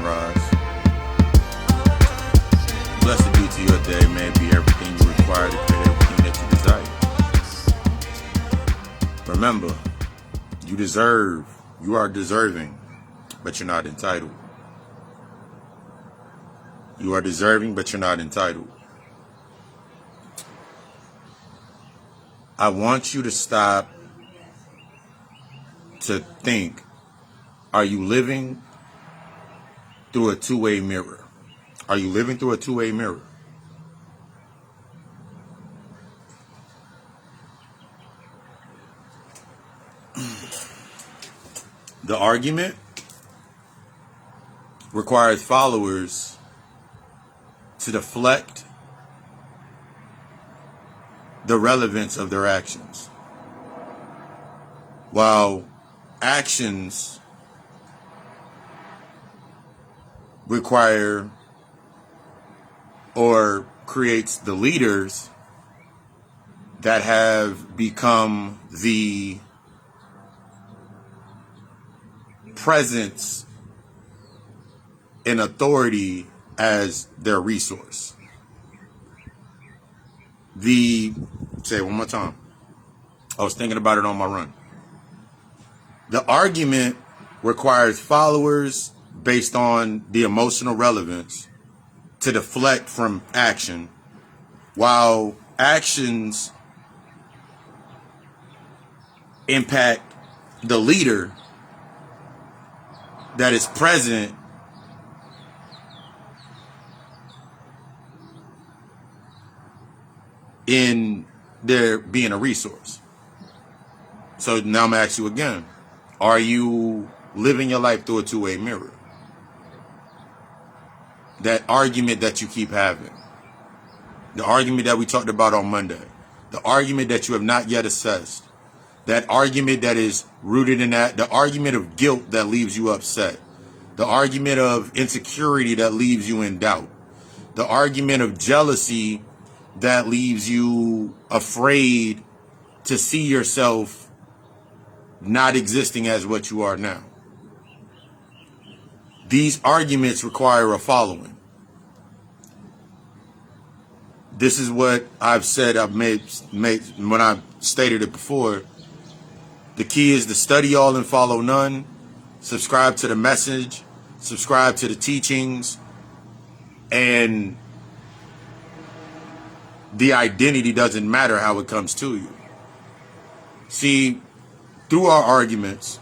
sunrise. Blessed be to your day, may it be everything you require to create everything that you desire. Remember, you are deserving, but you're not entitled. You are deserving, but you're not entitled. I want you to stop to think, are you living through a two-way mirror? Are you living through a two-way mirror? The argument requires followers to deflect the relevance of their actions, while actions require or creates the leaders that have become the presence and authority as their resource. Say it one more time. I was thinking about it on my run. The argument requires followers based on the emotional relevance to deflect from action, while actions impact the leader that is present in there being a resource. So now I'm going to ask you again, are you living your life through a two-way mirror? That argument that you keep having, the argument that we talked about on Monday, the argument that you have not yet assessed, that argument that is rooted in that, the argument of guilt that leaves you upset, the argument of insecurity that leaves you in doubt, the argument of jealousy that leaves you afraid to see yourself not existing as what you are now. These arguments require a following. This is what I've said, I've made when I stated it before. The key is to study all and follow none. Subscribe to the message. Subscribe to the teachings. And the identity doesn't matter how it comes to you. See, through our arguments,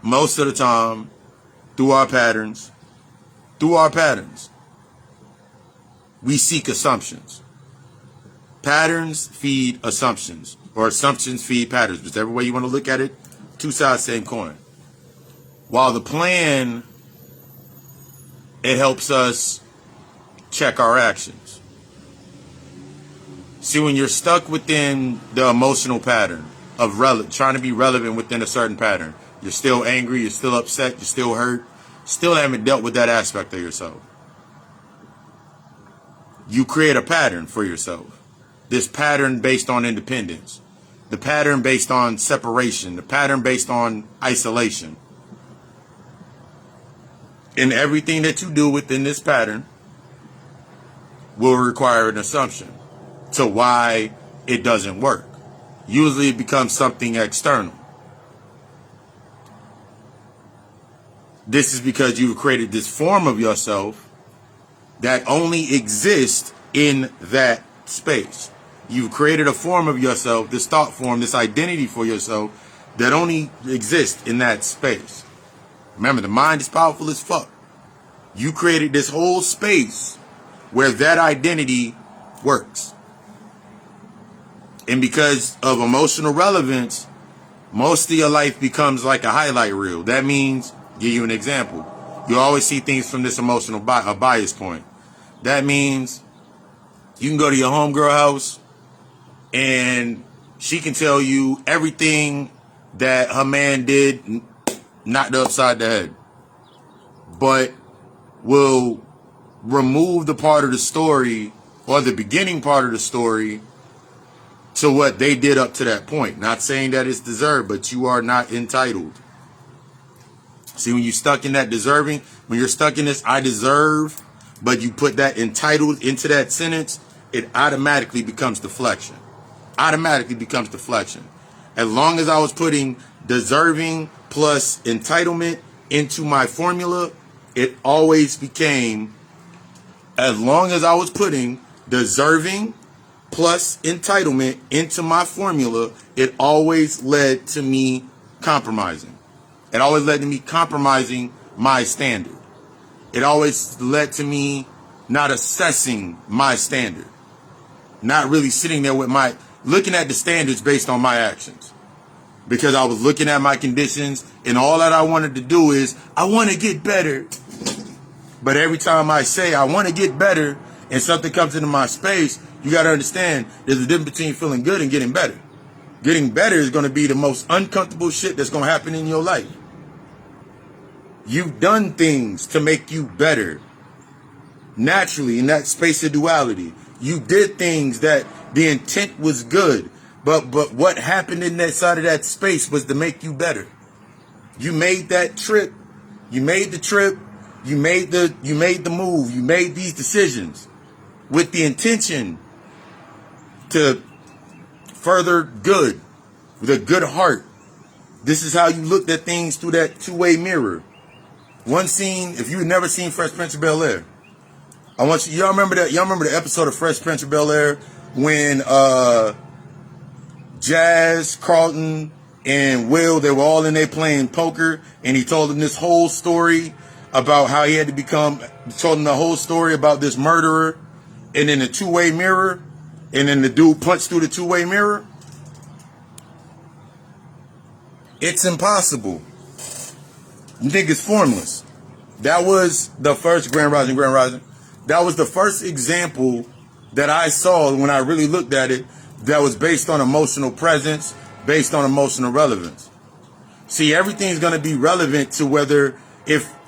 most of the time, through our patterns, we seek assumptions. Patterns feed assumptions, or assumptions feed patterns. Whichever way you want to look at it, two sides, same coin. While the plan, it helps us check our actions. See, when you're stuck within the emotional pattern of trying to be relevant within a certain pattern, you're still angry, you're still upset, you're still hurt, still haven't dealt with that aspect of yourself. You create a pattern for yourself. This pattern based on independence, the pattern based on separation, the pattern based on isolation. And everything that you do within this pattern will require an assumption to why it doesn't work. Usually it becomes something external. This is because you've created this form of yourself that only exists in that space. You've created a form of yourself, this thought form, this identity for yourself that only exists in that space. Remember, the mind is powerful as fuck. You created this whole space where that identity works. And because of emotional relevance, most of your life becomes like a highlight reel. That means, give you an example, you always see things from this emotional bias point. That means you can go to your homegirl house and she can tell you everything that her man did, knocked her upside the head, but will remove the part of the story or the beginning part of the story to what they did up to that point. Not saying that it's deserved, but you are not entitled. See, when you're stuck in that deserving, when you're stuck in this I deserve, but you put that entitled into that sentence, it automatically becomes deflection. Automatically becomes deflection. As long as I was putting deserving plus entitlement into my formula, it always became, as long as I was putting deserving plus entitlement into my formula, it always led to me compromising. It always led to me compromising my standard. It always led to me not assessing my standard. Not really sitting there with looking at the standards based on my actions. Because I was looking at my conditions and all that I wanted to do is, I want to get better. But every time I say I want to get better and something comes into my space, you got to understand there's a difference between feeling good and getting better. Getting better is going to be the most uncomfortable shit that's going to happen in your life. You've done things to make you better. Naturally, in that space of duality, you did things that the intent was good. But what happened in that side of that space was to make you better. You made that trip. You made the trip. You made the move. You made these decisions with the intention to further good, with a good heart. This is how you looked at things through that two-way mirror. One scene, if you've never seen Fresh Prince of Bel-Air, I want you, y'all remember that? Y'all remember the episode of Fresh Prince of Bel-Air when Jazz, Carlton, and Will, they were all in there playing poker, and he told them this whole story about how he had to told him the whole story about this murderer, and then the two-way mirror, and then the dude punched through the two-way mirror. It's impossible. You think it's formless. That was the first Grand Rising. That was the first example that I saw when I really looked at it that was based on emotional presence, based on emotional relevance. See, everything's going to be relevant to whether,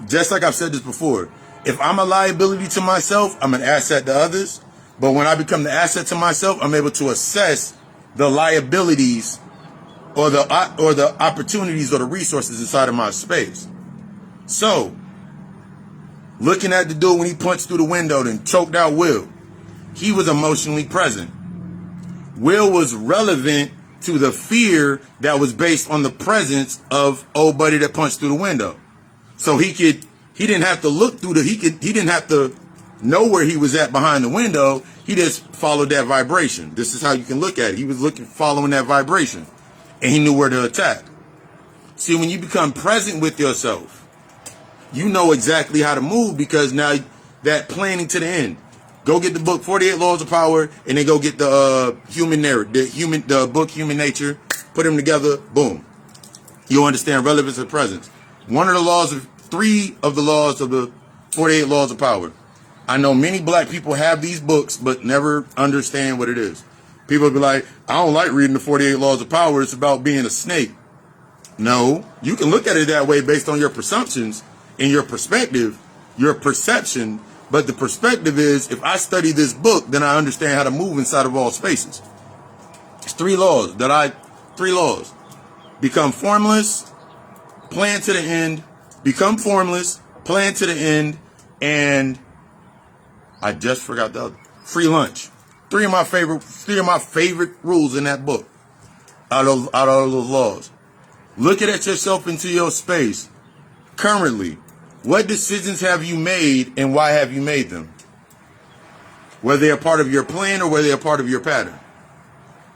just like I've said this before, if I'm a liability to myself, I'm an asset to others. But when I become the asset to myself, I'm able to assess the liabilities or the opportunities or the resources inside of my space. So, looking at the dude when he punched through the window and choked out Will, he was emotionally present. Will was relevant to the fear that was based on the presence of old buddy that punched through the window. So he didn't have to look through he didn't have to know where he was at behind the window. He just followed that vibration. This is how you can look at it. He was following that vibration, and he knew where to attack. See, when you become present with yourself, you know exactly how to move, because now that planning to the end. Go get the book 48 Laws of Power, and then go get the the book Human Nature. Put them together, boom. You'll understand relevance and presence. Three of the laws of the 48 Laws of Power. I know many black people have these books, but never understand what it is. People be like, I don't like reading the 48 Laws of Power. It's about being a snake. No, you can look at it that way based on your presumptions and your perspective, your perception. But the perspective is, if I study this book, then I understand how to move inside of all spaces. It's three laws. Become formless, plan to the end, become formless, plan to the end, and I just forgot the other. Free lunch. Three of my favorite rules in that book. Out of all those laws. Looking at yourself into your space. Currently, what decisions have you made and why have you made them? Whether they're part of your plan or whether they're part of your pattern.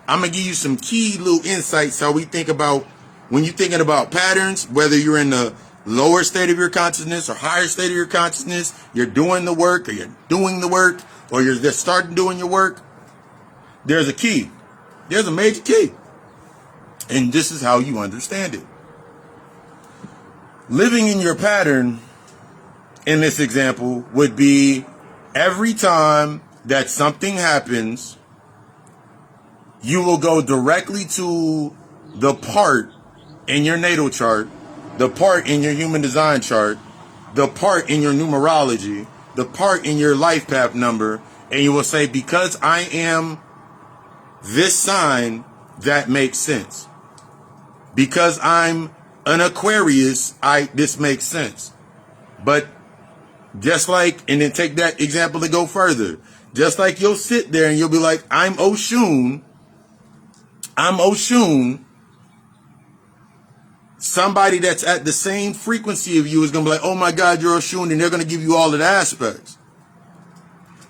I'm going to give you some key little insights how we think about, when you're thinking about patterns, whether you're in the lower state of your consciousness or higher state of your consciousness, you're doing the work or you're doing the work or you're just starting doing your work. There's a key. There's a major key. And this is how you understand it. Living in your pattern, in this example, would be every time that something happens, you will go directly to the part in your natal chart, the part in your human design chart, the part in your numerology, the part in your life path number, and you will say, because I am this sign, that makes sense. Because I'm an Aquarius, this makes sense. But just like, and then take that example to go further. Just like you'll sit there and you'll be like, I'm Oshun. Somebody that's at the same frequency of you is going to be like, oh my God, you're Oshun, and they're going to give you all of the aspects.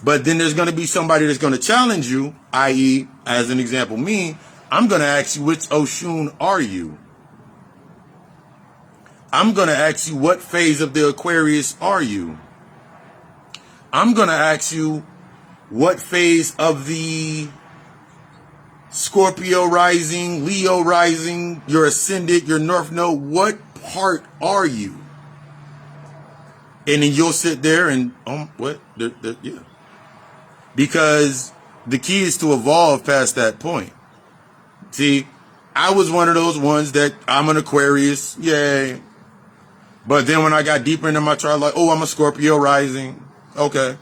But then there's going to be somebody that's going to challenge you, i.e., as an example, me. I'm going to ask you, which Oshun are you? I'm going to ask you, what phase of the Aquarius are you? I'm going to ask you, what phase of the Scorpio rising, Leo rising, your ascendant, your North Node, what part are you? And then you'll sit there and, yeah. Because the key is to evolve past that point. See, I was one of those ones that I'm an Aquarius, yay. But then when I got deeper into my chart, like, oh, I'm a Scorpio rising. Okay.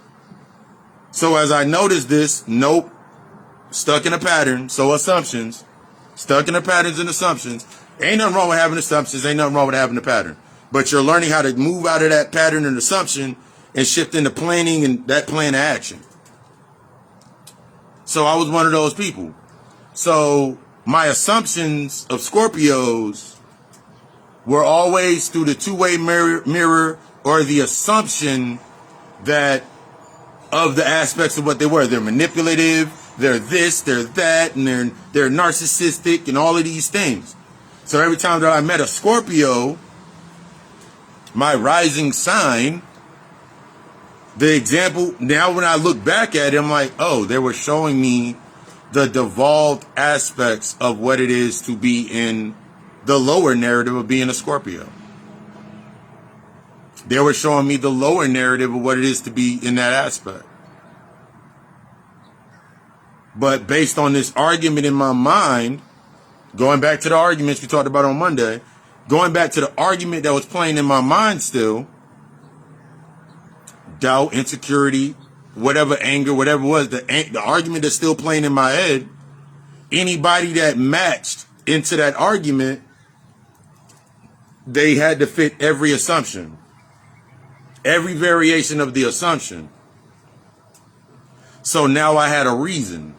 So as I noticed this, nope, stuck in a pattern. So assumptions, stuck in the patterns and assumptions. Ain't nothing wrong with having assumptions. Ain't nothing wrong with having a pattern. But you're learning how to move out of that pattern and assumption and shift into planning and that plan to action. So I was one of those people. So my assumptions of Scorpios were always through the two-way mirror or the assumption that of the aspects of what they were. They're manipulative, they're this, they're that, and they're narcissistic and all of these things. So every time that I met a Scorpio, my rising sign, the example, now when I look back at it, I'm like, oh, they were showing me the devolved aspects of what it is to be in the lower narrative of being a Scorpio. They were showing me the lower narrative of what it is to be in that aspect. But based on this argument in my mind, going back to the arguments we talked about on Monday, going back to the argument that was playing in my mind still, doubt, insecurity, whatever, anger, whatever it was, the argument that's still playing in my head, anybody that matched into that argument, they had to fit every assumption, every variation of the assumption. So now I had a reason.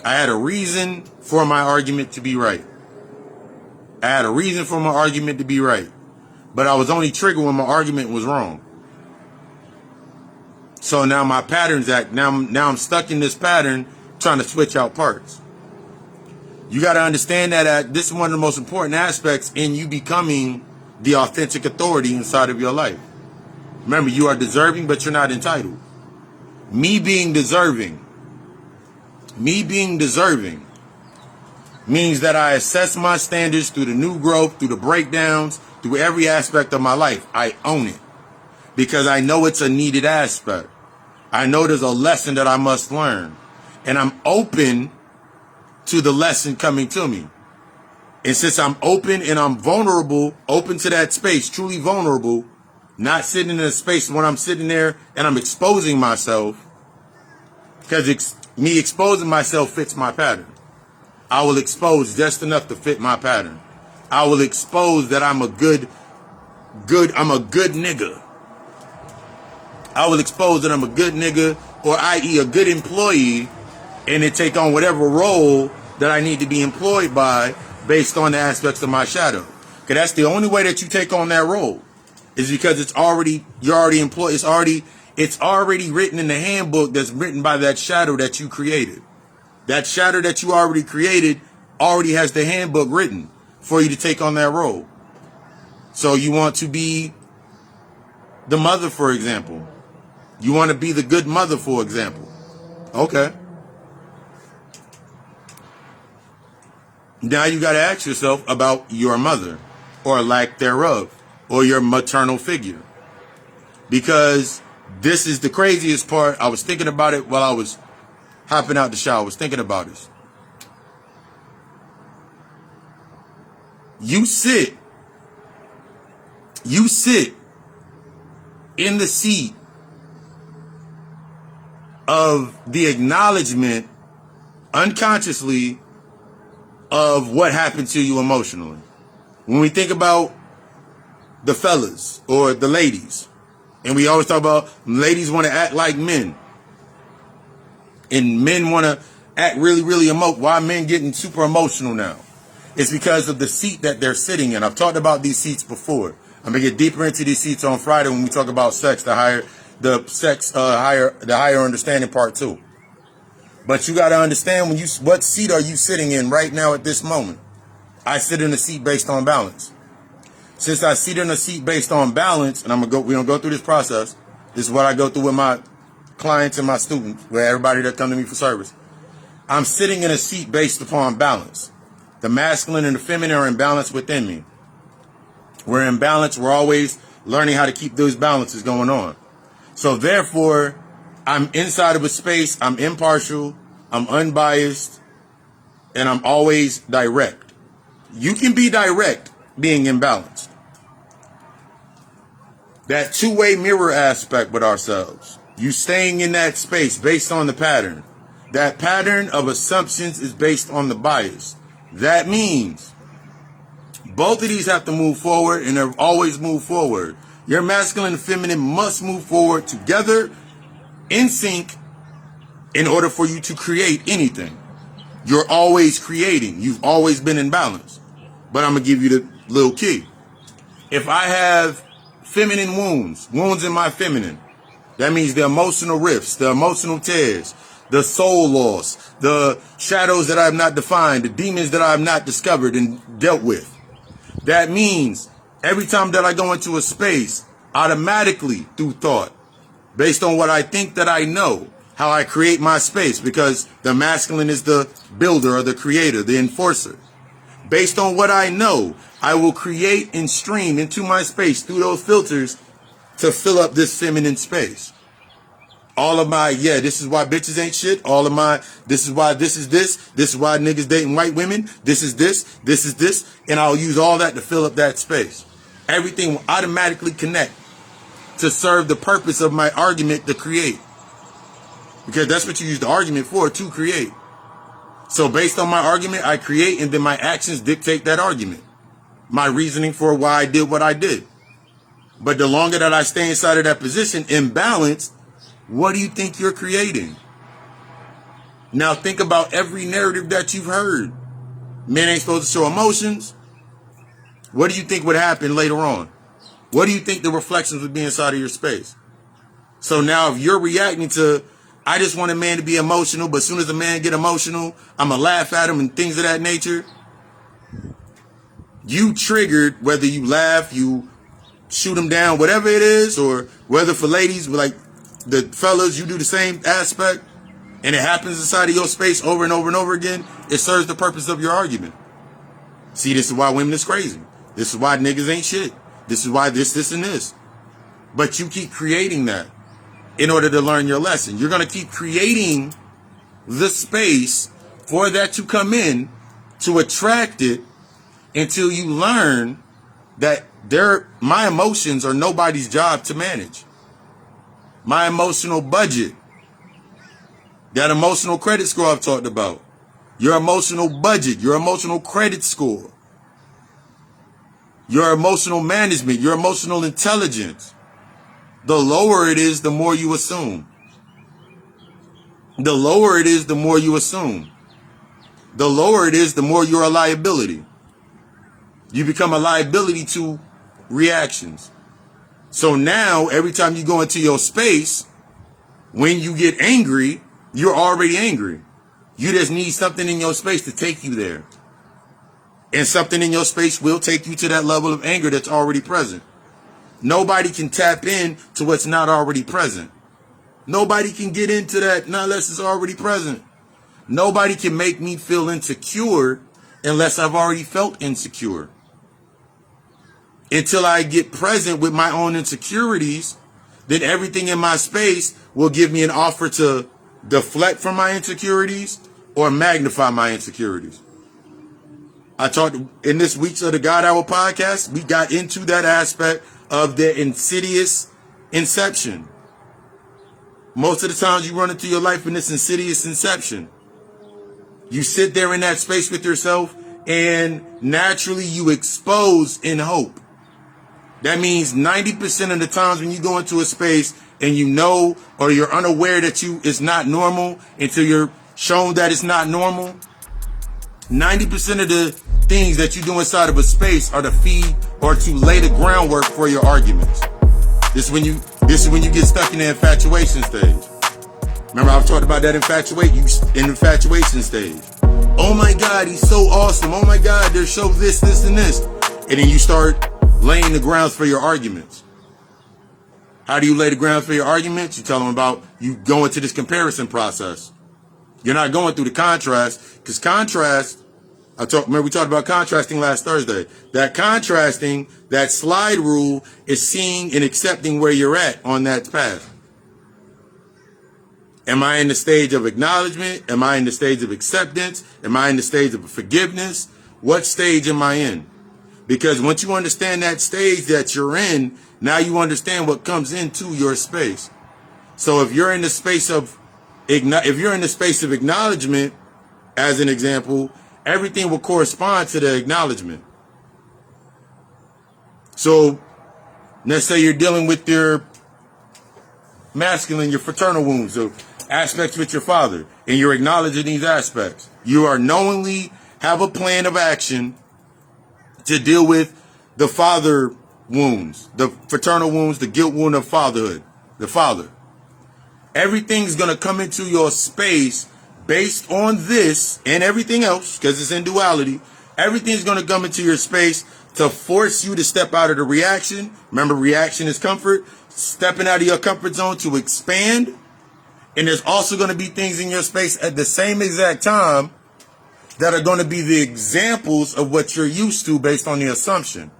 I had a reason for my argument to be right. I had a reason for my argument to be right. But I was only triggered when my argument was wrong. So now my pattern's now I'm stuck in this pattern trying to switch out parts. You got to understand that this is one of the most important aspects in you becoming the authentic authority inside of your life. Remember, you are deserving, but you're not entitled. Me being deserving means that I assess my standards through the new growth, through the breakdowns, through every aspect of my life. I own it because I know it's a needed aspect. I know there's a lesson that I must learn, and I'm open to the lesson coming to me. And since I'm open and I'm vulnerable, open to that space, truly vulnerable, not sitting in a space when I'm sitting there and I'm exposing myself, because me exposing myself fits my pattern. I will expose just enough to fit my pattern. I will expose that I'm a good nigga. I will expose that I'm a good nigga, or i.e. a good employee, and then take on whatever role that I need to be employed by based on the aspects of my shadow. Because that's the only way that you take on that role, is because you're already employed. It's already written in the handbook that's written by that shadow that you created. That shadow that you already created already has the handbook written for you to take on that role. So you want to be the mother, for example. You want to be the good mother, for example. Okay. Now you got to ask yourself about your mother, or lack thereof, or your maternal figure. Because this is the craziest part. I was thinking about it while I was hopping out the shower. I was thinking about this. You sit in the seat of the acknowledgement unconsciously of what happened to you emotionally. When we think about the fellas or the ladies, and we always talk about ladies want to act like men, and men want to act really, really why men getting super emotional now? It's because of the seat that they're sitting in. I've talked about these seats before. I'm gonna get deeper into these seats on Friday when we talk about sex, the higher understanding part 2. But you got to understand what seat are you sitting in right now at this moment? I sit in a seat based on balance. Since I sit in a seat based on balance, and we're gonna go through this process. This is what I go through with my clients and my students, with everybody that come to me for service. I'm sitting in a seat based upon balance. The masculine and the feminine are in balance within me. We're in balance. We're always learning how to keep those balances going on. So therefore, I'm inside of a space. I'm impartial. I'm unbiased. And I'm always direct. You can be direct being imbalanced. That two-way mirror aspect with ourselves. You staying in that space based on the pattern. That pattern of assumptions is based on the bias. That means both of these have to move forward, and they've always moved forward. Your masculine and feminine must move forward together in sync in order for you to create anything. You're always creating. You've always been in balance. But I'm going to give you the little key. If I have feminine wounds in my feminine, that means the emotional rifts, the emotional tears, the soul loss, the shadows that I have not defined, the demons that I have not discovered and dealt with. That means every time that I go into a space, automatically through thought, based on what I think that I know, how I create my space, because the masculine is the builder or the creator, the enforcer. Based on what I know, I will create and stream into my space through those filters to fill up this feminine space. All of my, this is why bitches ain't shit. This is why this is this. This is why niggas dating white women. This is this. And I'll use all that to fill up that space. Everything will automatically connect to serve the purpose of my argument to create. Because that's what you use the argument for, to create. So based on my argument, I create, and then my actions dictate that argument. My reasoning for why I did what I did. But the longer that I stay inside of that position, imbalanced, what do you think you're creating? Now think about every narrative that you've heard. Men ain't supposed to show emotions. What do you think would happen later on? What do you think the reflections would be inside of your space? So now if you're reacting to, I just want a man to be emotional, but as soon as a man get emotional, I'm going to laugh at him and things of that nature. You triggered, whether you laugh, you shoot him down, whatever it is, or whether for ladies, like the fellas, you do the same aspect, and it happens inside of your space over and over and over again, it serves the purpose of your argument. See, this is why women is crazy. This is why niggas ain't shit. This is why this, and this. But you keep creating that in order to learn your lesson. You're going to keep creating the space for that to come in, to attract it, until you learn that my emotions are nobody's job to manage. My emotional budget, that emotional credit score I've talked about, your emotional budget, your emotional credit score, your emotional management, your emotional intelligence. The lower it is, the more you assume. The lower it is, the more you assume. The lower it is, the more you're a liability. You become a liability to reactions. So now, every time you go into your space, when you get angry, you're already angry. You just need something in your space to take you there. And something in your space will take you to that level of anger that's already present. Nobody can tap in to what's not already present. Nobody can get into that not unless it's already present. Nobody can make me feel insecure unless I've already felt insecure. Until I get present with my own insecurities, then everything in my space will give me an offer to deflect from my insecurities or magnify my insecurities. I talked in this week's of the God Hour podcast, we got into that aspect of the insidious inception. Most of the times you run into your life in this insidious inception. You sit there in that space with yourself and naturally you expose in hope. That means 90% of the times when you go into a space and you know or you're unaware that it's not normal until you're shown that it's not normal, 90% of the things that you do inside of a space are to feed or to lay the groundwork for your arguments. This is when you get stuck in the infatuation stage. Remember, I've talked about that infatuation stage. Oh my God, he's so awesome. Oh my God, there's show this, and this. And then you start laying the grounds for your arguments. How do you lay the grounds for your arguments? You tell them about you going to this comparison process. You're not going through the contrast, because contrast, remember we talked about contrasting last Thursday. That contrasting, that slide rule is seeing and accepting where you're at on that path. Am I in the stage of acknowledgement? Am I in the stage of acceptance? Am I in the stage of forgiveness? What stage am I in? Because once you understand that stage that you're in, now you understand what comes into your space. So if you're in the space of acknowledgement, as an example, everything will correspond to the acknowledgement. So let's say you're dealing with your masculine, your fraternal wounds, or aspects with your father, and you're acknowledging these aspects. You are knowingly have a plan of action to deal with the father wounds, the fraternal wounds, the guilt wound of fatherhood, the father. Everything's going to come into your space based on this and everything else, because it's in duality. Everything's going to come into your space to force you to step out of the reaction. Remember, reaction is comfort. Stepping out of your comfort zone to expand. And there's also going to be things in your space at the same exact time that are going to be the examples of what you're used to based on the assumption.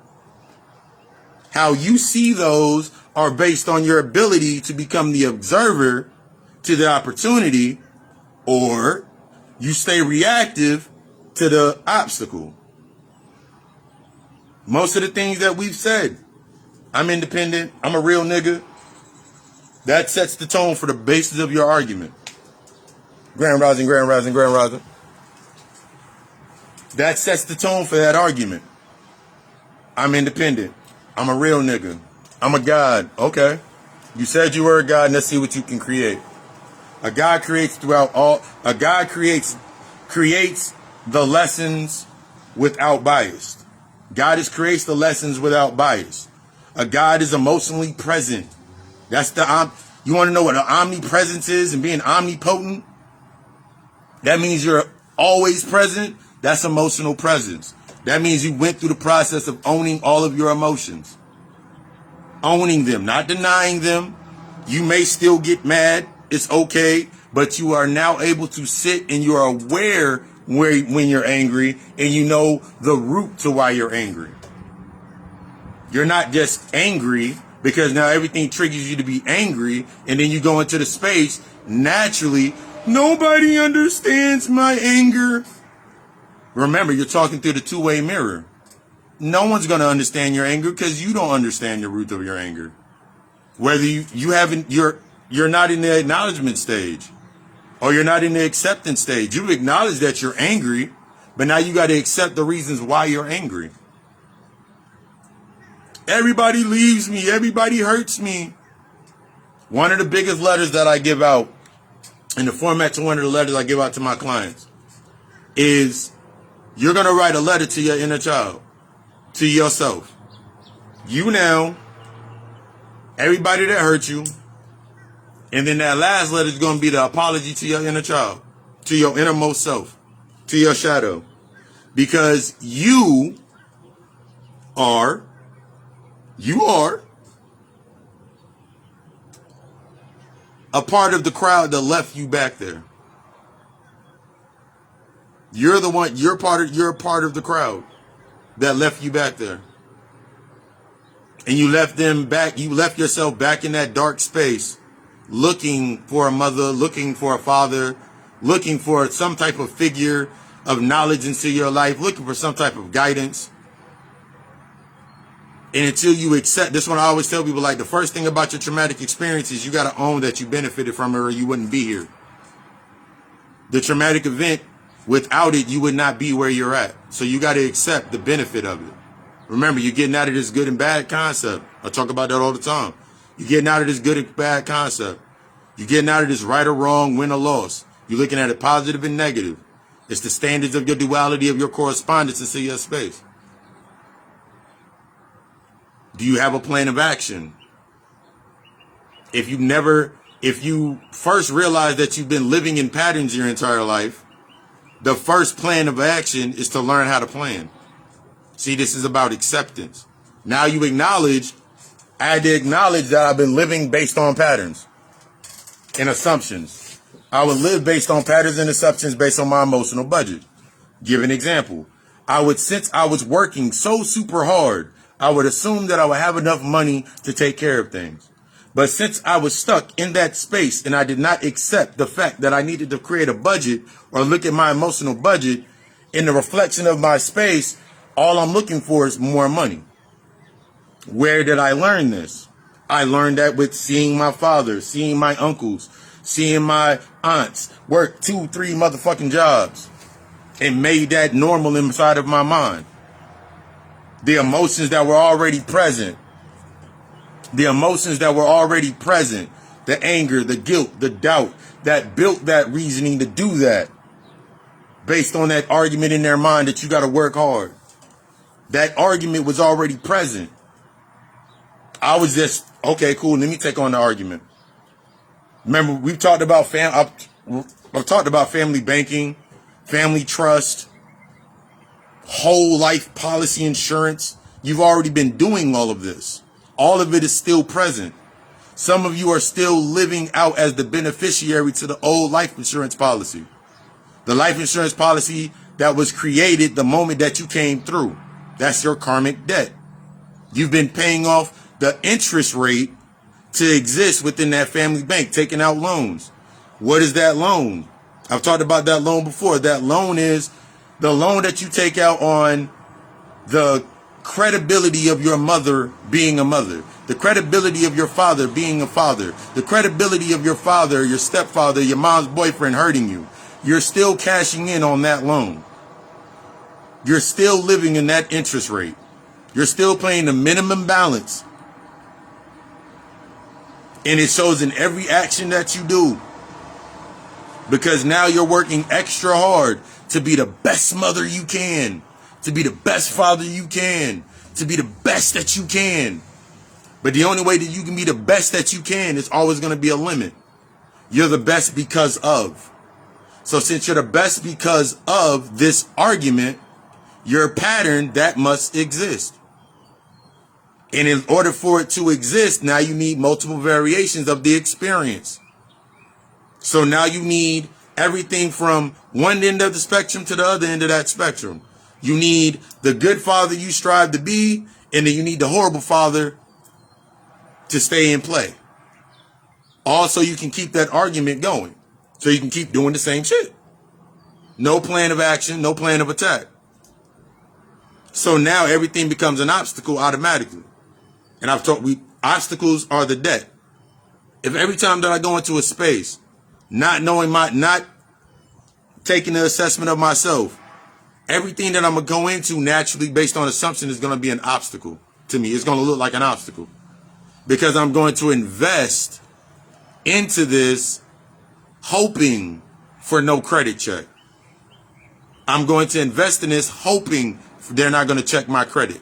How you see those are based on your ability to become the observer to the opportunity, or you stay reactive to the obstacle. Most of the things that we've said, I'm independent, I'm a real nigga, that sets the tone for the basis of your argument. Grand rising, grand rising, grand rising. That sets the tone for that argument. I'm independent. I'm a real nigga. I'm a god. Okay. You said you were a god. Let's see what you can create. A god creates creates the lessons without bias. God creates the lessons without bias. A god is emotionally present. That's you want to know what an omnipresence is and being omnipotent? That means you're always present. That's emotional presence. That means you went through the process of owning all of your emotions. Owning them, not denying them. You may still get mad. It's okay. But you are now able to sit and you're aware when you're angry, and you know the root to why you're angry. You're not just angry because now everything triggers you to be angry, and then you go into the space naturally. Nobody understands my anger. Remember, you're talking through the two-way mirror. No one's going to understand your anger because you don't understand the root of your anger. Whether you're not in the acknowledgement stage or you're not in the acceptance stage. You've acknowledged that you're angry, but now you got to accept the reasons why you're angry. Everybody leaves me. Everybody hurts me. One of the biggest letters that I give out, in the format to one of the letters I give out to my clients, is you're going to write a letter to your inner child, to yourself. You now, everybody that hurt you, and then that last letter is going to be the apology to your inner child, to your innermost self, to your shadow. Because you are a part of the crowd that left you back there. You're part of the crowd that left you back there. And you left yourself back in that dark space, looking for a mother, looking for a father, looking for some type of figure of knowledge into your life, looking for some type of guidance. And until you accept, this one I always tell people, like, the first thing about your traumatic experience is you got to own that you benefited from it or you wouldn't be here. The traumatic event Without it, you would not be where you're at. So you got to accept the benefit of it. Remember, you're getting out of this good and bad concept. I talk about that all the time. You're getting out of this good and bad concept. You're getting out of this right or wrong, win or loss. You're looking at it positive and negative. It's the standards of your duality of your correspondence into your space. Do you have a plan of action? If you first realize that you've been living in patterns your entire life, the first plan of action is to learn how to plan. See, this is about acceptance. Now you acknowledge, I had to acknowledge that I've been living based on patterns and assumptions. I would live based on patterns and assumptions based on my emotional budget. Give an example. Since I was working so super hard, I would assume that I would have enough money to take care of things. But since I was stuck in that space and I did not accept the fact that I needed to create a budget or look at my emotional budget in the reflection of my space, all I'm looking for is more money. Where did I learn this? I learned that with seeing my father, seeing my uncles, seeing my aunts work 2-3 motherfucking jobs and made that normal inside of my mind. The emotions that were already present. The emotions that were already present. The anger, the guilt, the doubt that built that reasoning to do that. Based on that argument in their mind that you got to work hard. That argument was already present. I was just, okay, cool, let me take on the argument. Remember, we've talked about I've talked about family banking, family trust, whole life policy insurance. You've already been doing all of this. All of it is still present. Some of you are still living out as the beneficiary to the old life insurance policy. The life insurance policy that was created the moment that you came through. That's your karmic debt. You've been paying off the interest rate to exist within that family bank, taking out loans. What is that loan? I've talked about that loan before. That loan is the loan that you take out on the credibility of your mother being a mother, the credibility of your father being a father, the credibility of your father, your stepfather, your mom's boyfriend hurting you. You're still cashing in on that loan. You're still living in that interest rate. You're still paying the minimum balance. And it shows in every action that you do. Because now you're working extra hard to be the best mother you can, to be the best father you can, to be the best that you can. But the only way that you can be the best that you can is always going to be a limit. You're the best because of. So since you're the best because of this argument, your pattern, that must exist. And in order for it to exist, now you need multiple variations of the experience. So now you need everything from one end of the spectrum to the other end of that spectrum. You need the good father you strive to be, and then you need the horrible father to stay in play. Also, you can keep that argument going. So you can keep doing the same shit. No plan of action, no plan of attack. So now everything becomes an obstacle automatically. And I've taught obstacles are the debt. If every time that I go into a space, not taking the assessment of myself, everything that I'm going to go into naturally based on assumption is going to be an obstacle to me. It's going to look like an obstacle because I'm going to invest into this hoping for no credit check. I'm going to invest in this hoping they're not going to check my credit.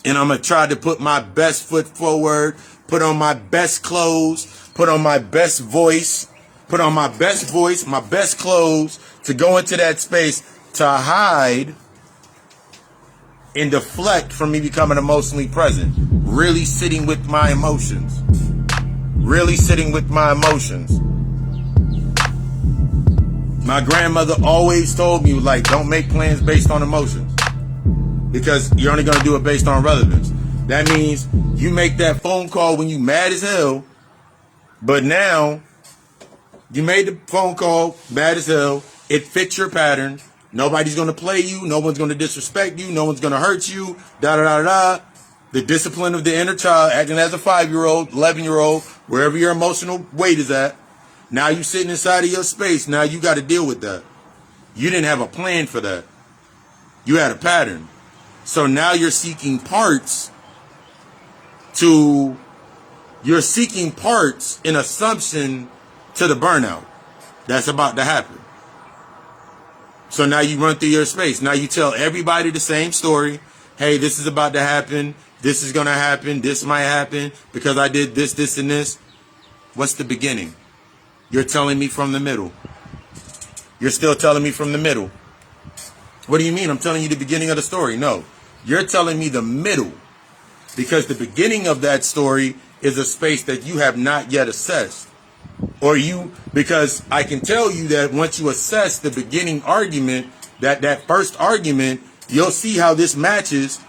And I'm going to try to put my best foot forward, put on my best clothes, put on my best voice, my best clothes to go into that space to hide and deflect from me becoming emotionally present. Really sitting with my emotions. Really sitting with my emotions. My grandmother always told me, like, don't make plans based on emotions. Because you're only going to do it based on relevance. That means you make that phone call when you mad as hell. But now, you made the phone call, mad as hell. It fits your pattern. Nobody's going to play you. No one's going to disrespect you. No one's going to hurt you. Da-da-da-da. The discipline of the inner child, acting as a 5-year-old, 11-year-old, wherever your emotional weight is at. Now you sitting inside of your space. Now you got to deal with that. You didn't have a plan for that. You had a pattern. So now you're seeking parts in assumption to the burnout that's about to happen. So now you run through your space. Now you tell everybody the same story. Hey, this is about to happen. This is going to happen. This might happen because I did this, this, and this. What's the beginning? You're telling me from the middle. You're still telling me from the middle. What do you mean? I'm telling you the beginning of the story. No, you're telling me the middle, because the beginning of that story is a space that you have not yet assessed. Because I can tell you that once you assess the beginning argument, that first argument, you'll see how this matches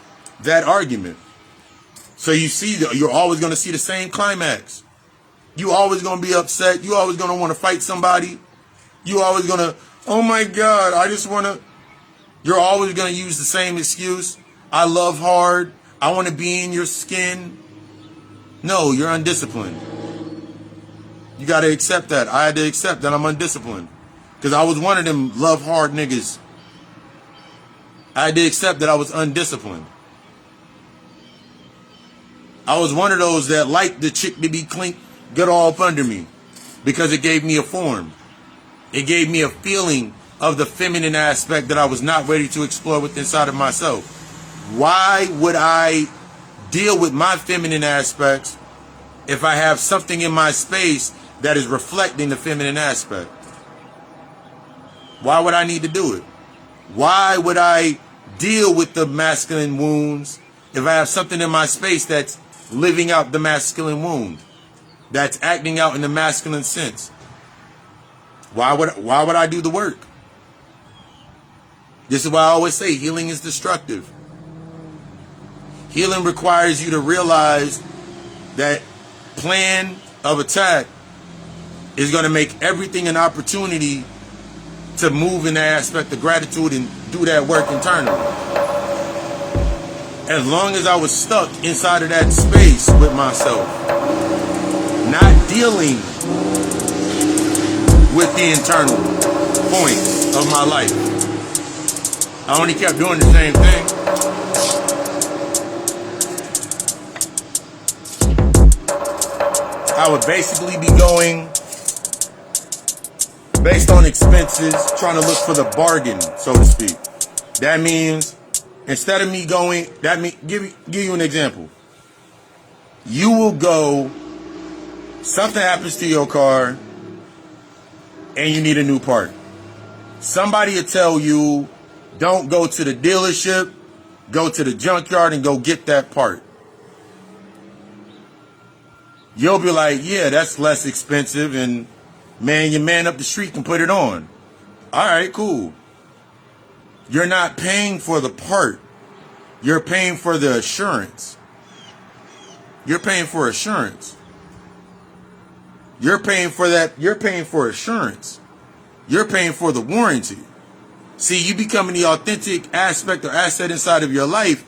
that argument. So you see that you're always going to see the same climax. You always going to be upset. You always going to want to fight somebody. You always going to, oh my God, I just want to. You're always going to use the same excuse. I love hard. I want to be in your skin. No, you're undisciplined. You got to accept that. I had to accept that I'm undisciplined. Because I was one of them love hard niggas. I had to accept that I was undisciplined. I was one of those that liked the chick to be clean, get all up under me. Because it gave me a form. It gave me a feeling of the feminine aspect that I was not ready to explore within inside of myself. Why would I deal with my feminine aspects if I have something in my space that is reflecting the feminine aspect? Why would I need to do it? Why would I deal with the masculine wounds if I have something in my space that's living out the masculine wound, that's acting out in the masculine sense? Why would I do the work? This is why I always say healing is destructive. Healing requires you to realize that plan of attack is going to make everything an opportunity to move in the aspect of gratitude and do that work internally. As long as I was stuck inside of that space with myself, not dealing with the internal points of my life, I only kept doing the same thing. I would basically be going based on expenses, trying to look for the bargain, so to speak. That means instead of me going, give you an example. You will go, something happens to your car and you need a new part. Somebody will tell you, don't go to the dealership, go to the junkyard and go get that part. You'll be like, yeah, that's less expensive, and man, your man up the street can put it on. All right, cool. You're not paying for the part. You're paying for the assurance. You're paying for assurance. You're paying for that. You're paying for assurance. You're paying for the warranty. See, you becoming the authentic aspect or asset inside of your life.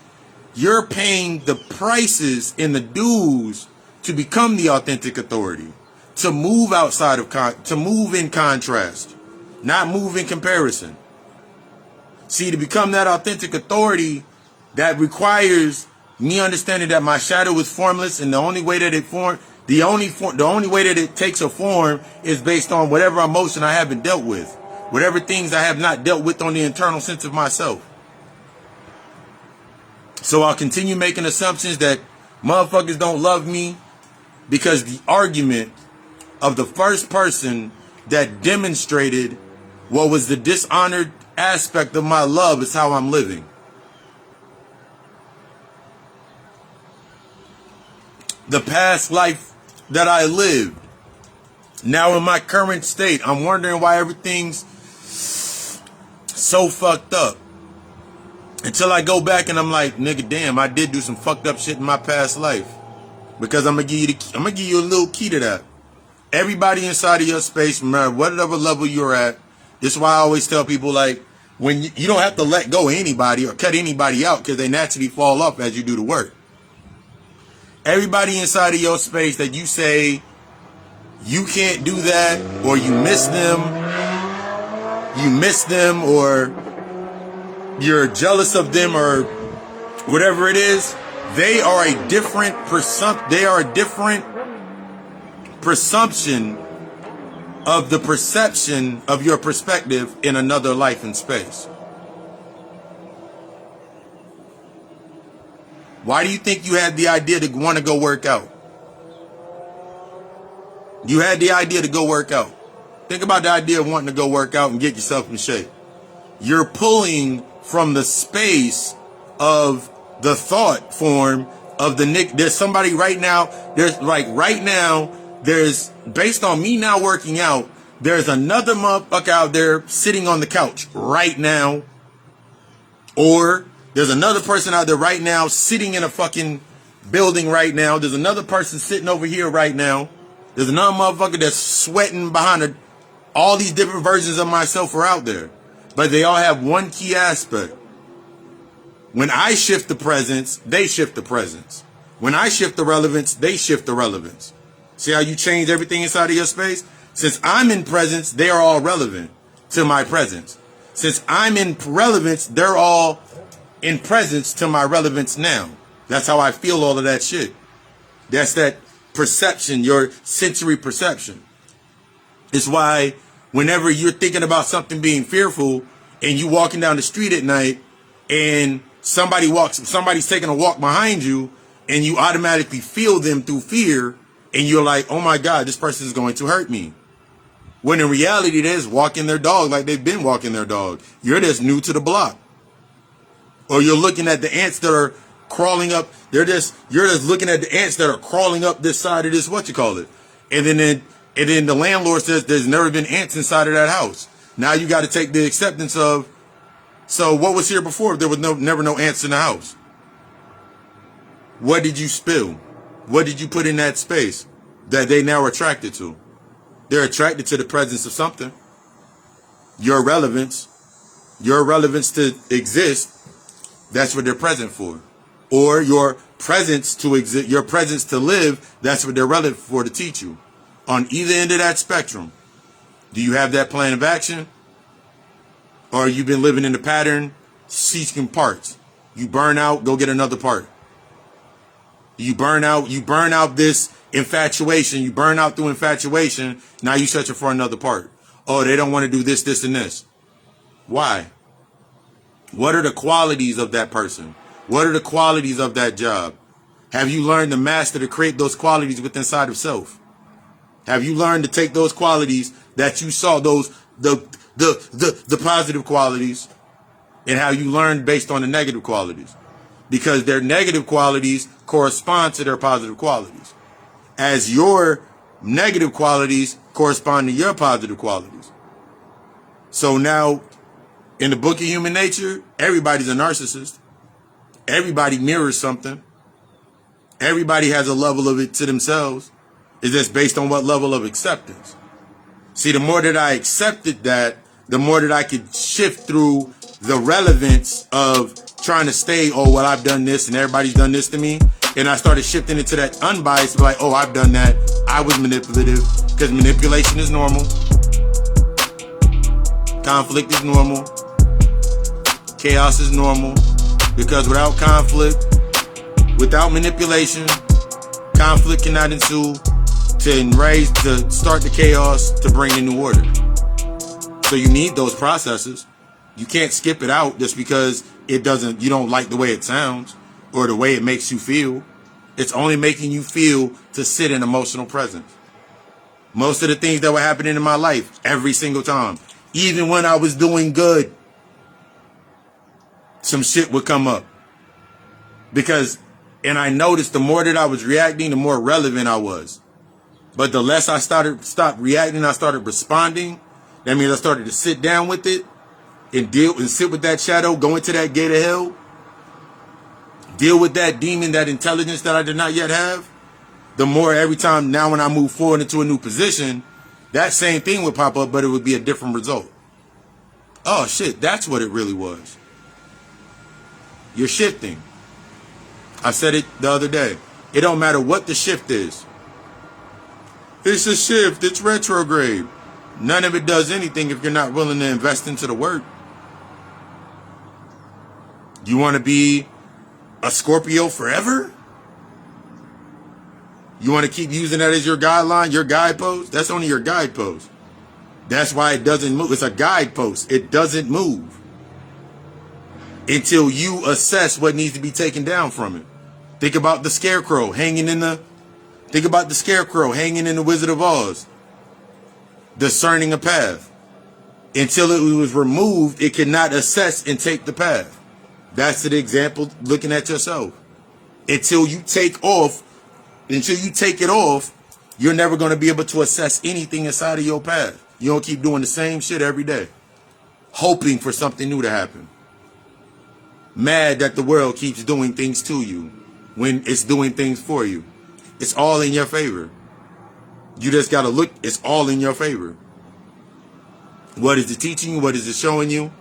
You're paying the prices and the dues to become the authentic authority, to move outside of, to move in contrast, not move in comparison. See, to become that authentic authority, that requires me understanding that my shadow is formless, and the only way that it the only way that it takes a form is based on whatever emotion I haven't dealt with, whatever things I have not dealt with on the internal sense of myself. So I'll continue making assumptions that motherfuckers don't love me, because the argument of the first person that demonstrated what was the dishonored aspect of my love is how I'm living. The past life that I lived, now in my current state, I'm wondering why everything's so fucked up. Until I go back and I'm like, nigga, damn, I did do some fucked up shit in my past life. Because I'm gonna give you a little key to that. Everybody inside of your space, no matter whatever level you're at, this is why I always tell people, like, when you don't have to let go of anybody or cut anybody out, because they naturally fall off as you do the work. Everybody inside of your space that you say you can't do that, or you miss them, or you're jealous of them, or whatever it is, they are a different presumption of the perception of your perspective in another life and space. Why do you think you had the idea to want to go work out? You had the idea to go work out. Think about the idea of wanting to go work out and get yourself in shape. You're pulling from the space of the thought form of the Nick. There's somebody right now. There's based on me now working out. There's another motherfucker out there sitting on the couch right now. Or there's another person out there right now sitting in a fucking building right now. There's another person sitting over here right now. There's another motherfucker that's sweating behind all these different versions of myself are out there. But they all have one key aspect. When I shift the presence, they shift the presence. When I shift the relevance, they shift the relevance. See how you change everything inside of your space? Since I'm in presence, they are all relevant to my presence. Since I'm in relevance, they're all in presence to my relevance now. That's how I feel all of that shit. That's that perception, your sensory perception. It's why whenever you're thinking about something being fearful and you walking down the street at night and somebody's taking a walk behind you and you automatically feel them through fear and you're like, oh my God, this person is going to hurt me. When in reality, they're just walking their dog like they've been walking their dog. You're just new to the block. Or you're looking at the ants that are crawling up. You're just looking at the ants that are crawling up this side of this, and then the landlord says there's never been ants inside of that house. Now you got to take the acceptance of, so what was here before? There was never no ants in the house. What did you spill? What did you put in that space that they now are attracted to? They're attracted to the presence of something. Your relevance to exist, that's what they're present for. Or your presence to exist, your presence to live, that's what they're relevant for to teach you. On either end of that spectrum, do you have that plan of action? Or you've been living in the pattern, seeking parts. You burn out, go get another part. You burn out this infatuation. You burn out through infatuation. Now you searching for another part. Oh, they don't want to do this, this, and this. Why? What are the qualities of that person? What are the qualities of that job? Have you learned to master to create those qualities within inside of self? Have you learned to take those qualities that you saw, the positive qualities, and how you learned based on the negative qualities? Because their negative qualities correspond to their positive qualities, as your negative qualities correspond to your positive qualities. So now, in the book of human nature, everybody's a narcissist. Everybody mirrors something. Everybody has a level of it to themselves. It's just based on what level of acceptance. See, the more that I accepted that, the more that I could shift through the relevance of trying to stay, oh, well, I've done this and everybody's done this to me. And I started shifting into that unbiased, like, oh, I've done that. I was manipulative, because manipulation is normal. Conflict is normal. Chaos is normal. Because without conflict, without manipulation, conflict cannot ensue to start the chaos, to bring in new order. So you need those processes. You can't skip it out just because you don't like the way it sounds or the way it makes you feel. It's only making you feel to sit in emotional presence. Most of the things that were happening in my life, every single time, even when I was doing good, some shit would come up. And I noticed the more that I was reacting, the more relevant I was. But the less I stopped reacting, I started responding. That means I started to sit down with it and sit with that shadow, go into that gate of hell, deal with that demon, that intelligence that I did not yet have. The more every time now when I move forward into a new position, that same thing would pop up, but it would be a different result. Oh shit, that's what it really was. You're shifting. I said it the other day. It don't matter what the shift is. It's a shift. It's retrograde. None of it does anything if you're not willing to invest into the work. You want to be a Scorpio forever? You want to keep using that as your guideline, your guidepost? That's only your guidepost. That's why it doesn't move. It's a guidepost. It doesn't move until you assess what needs to be taken down from it. Think about the scarecrow hanging in the Wizard of Oz, discerning a path. Until it was removed, it cannot assess and take the path. That's the example looking at yourself. Until you take it off, you're never going to be able to assess anything inside of your path. You don't keep doing the same shit every day, hoping for something new to happen. Mad that the world keeps doing things to you when it's doing things for you. It's all in your favor. You just got to look. It's all in your favor. What is it teaching you? What is it showing you?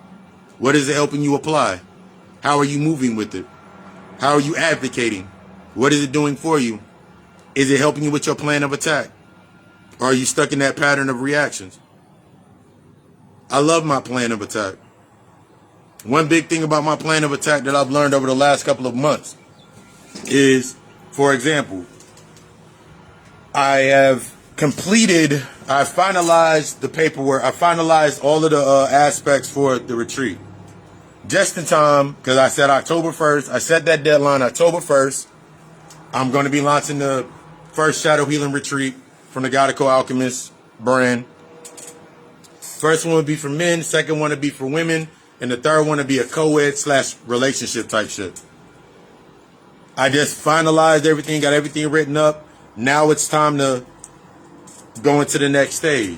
What is it helping you apply? How are you moving with it? How are you advocating? What is it doing for you? Is it helping you with your plan of attack? Or are you stuck in that pattern of reactions? I love my plan of attack. One big thing about my plan of attack that I've learned over the last couple of months is, for example, I finalized the paperwork. I finalized all of the aspects for the retreat. Just in time, because I said October 1st. I set that deadline, October 1st. I'm going to be launching the first Shadow Healing Retreat from the G.O.D Alchemist brand. First one would be for men, second one would be for women, and the third one would be a co-ed / relationship type shit. I just finalized everything, got everything written up. Now it's time to go into the next stage.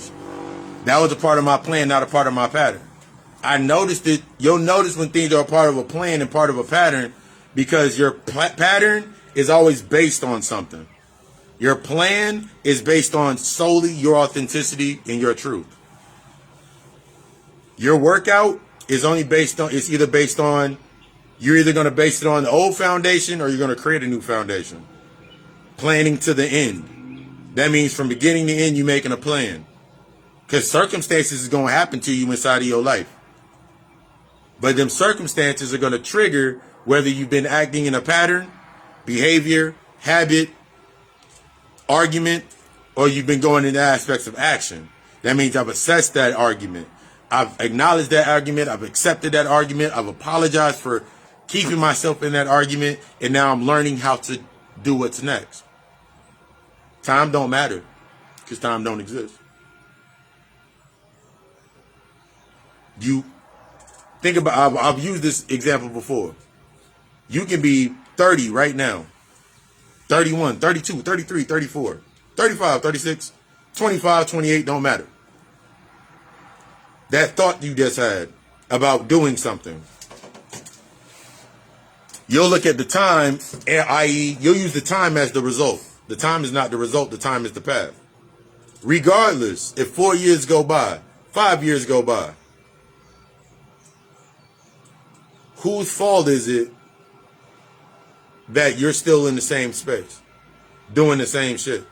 That was a part of my plan, not a part of my pattern. I noticed it. You'll notice when things are a part of a plan and part of a pattern, because your pattern is always based on something. Your plan is based on solely your authenticity and your truth. Your workout is only based on, it's either based on, you're either going to base it on the old foundation or you're going to create a new foundation. Planning to the end. That means from beginning to end, you're making a plan. Because circumstances is going to happen to you inside of your life. But them circumstances are going to trigger whether you've been acting in a pattern, behavior, habit, argument, or you've been going into aspects of action. That means I've assessed that argument. I've acknowledged that argument. I've accepted that argument. I've apologized for keeping myself in that argument. And now I'm learning how to do what's next. Time don't matter because time don't exist. You think about, I've used this example before. You can be 30 right now, 31, 32, 33, 34, 35, 36, 25, 28, don't matter. That thought you just had about doing something. You'll look at the time, i.e., you'll use the time as the result. The time is not the result, the time is the path. Regardless, if 4 years go by, 5 years go by, whose fault is it that you're still in the same space, doing the same shit?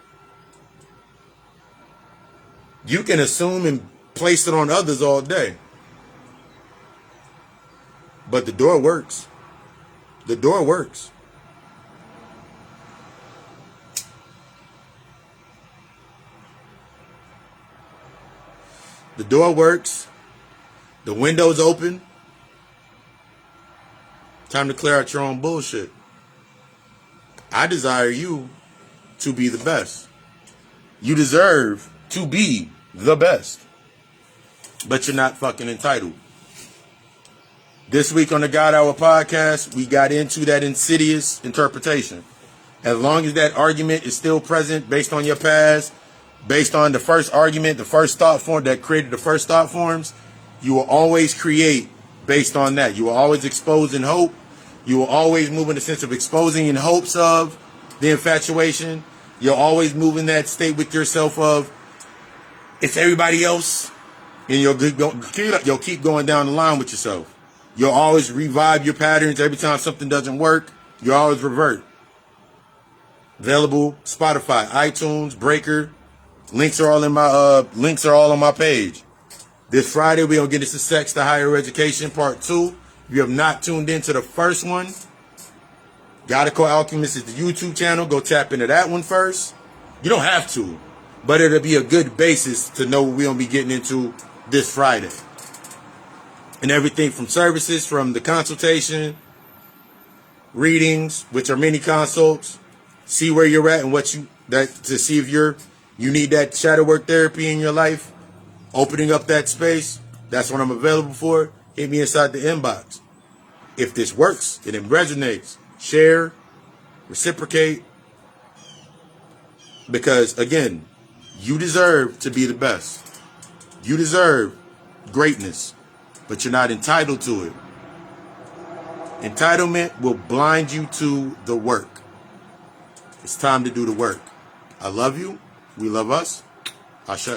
You can assume and place it on others all day. But the door works. The door works. The door works. The window's open. Time to clear out your own bullshit. I desire you to be the best. You deserve to be the best. But you're not fucking entitled. This week on the God Hour podcast, we got into that insidious interpretation. As long as that argument is still present based on your past, based on the first argument, the first thought form that created the first thought forms, you will always create based on that. You will always expose in hope. You will always move in the sense of exposing in hopes of the infatuation. You'll always move in that state with yourself of, it's everybody else. And you'll keep going down the line with yourself. You'll always revive your patterns. Every time something doesn't work, you always revert. Available Spotify, iTunes, Breaker, Links are all on my page. This Friday we're gonna get into Sex to Higher Education Part 2. If you have not tuned into the first one, Gotical Alchemist is the YouTube channel. Go tap into that one first. You don't have to, but it'll be a good basis to know what we're gonna be getting into this Friday. And everything from services, from the consultation, readings, which are mini consults, see where you're at and to see if you need that shadow work therapy in your life, opening up that space. That's what I'm available for. Hit me inside the inbox. If this works and it resonates, share, reciprocate, because again, you deserve to be the best. You deserve greatness, but you're not entitled to it. Entitlement will blind you to the work. It's time to do the work. I love you. We love us. Ashe.